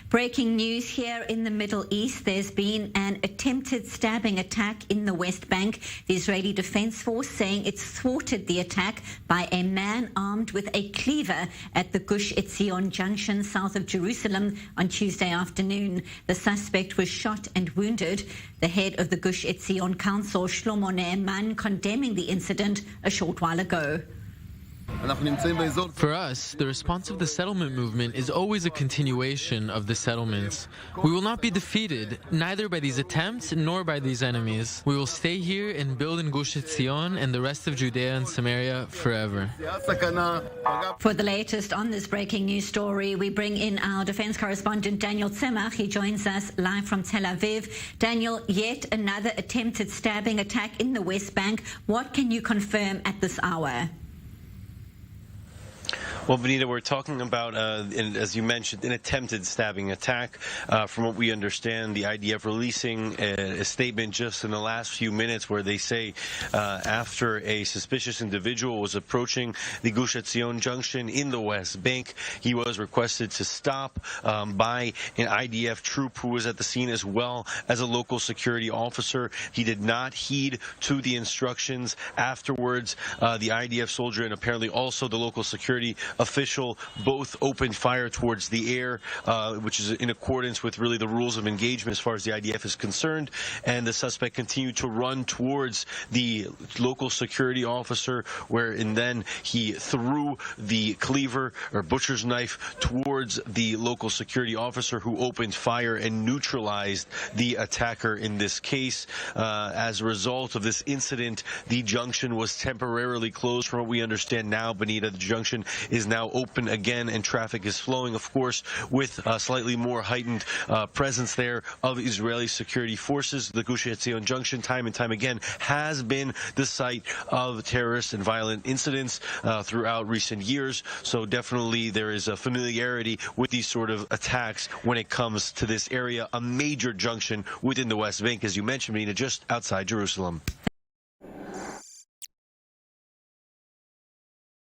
Breaking news here in the Middle East. There's been an attempted stabbing attack in the West Bank. The Israeli Defense Force saying it thwarted the attack by a man armed with a cleaver at the Gush Etzion junction south of Jerusalem on Tuesday afternoon. The suspect was shot and wounded. The head of the Gush Etzion Council, Shlomo Ne'eman, condemning the incident a short while ago. For us, the response of the settlement movement is always a continuation of the settlements. We will not be defeated, neither by these attempts nor by these enemies. We will stay here and build in Gush Etzion and the rest of Judea and Samaria forever. For the latest on this breaking news story, we bring in our defense correspondent Daniel TSEMACH. He joins us live from Tel Aviv. Daniel, yet another attempted stabbing attack in the West Bank. What can you confirm at this hour? Well, Benita, we're talking about, as you mentioned, an attempted stabbing attack. From what we understand, the IDF releasing a statement just in the last few minutes where they say after a suspicious individual was approaching the Gush Etzion junction in the West Bank, he was requested to stop by an IDF troop who was at the scene as well as a local security officer. He did not heed to the instructions. Afterwards, the IDF soldier and apparently also the local security official both opened fire towards the air, which is in accordance with really the rules of engagement as far as the IDF is concerned, and the suspect continued to run towards the local security officer, and then he threw the cleaver or butcher's knife towards the local security officer, who opened fire and neutralized the attacker in this case. As a result of this incident, the junction was temporarily closed. From what we understand now, Benita, the junction is now open again and traffic is flowing, of course, with a slightly more heightened presence there of Israeli security forces. The Gush Etzion junction, time and time again, has been the site of terrorist and violent incidents throughout recent years. So definitely there is a familiarity with these sort of attacks when it comes to this area, a major junction within the West Bank, as you mentioned, Benita, just outside Jerusalem.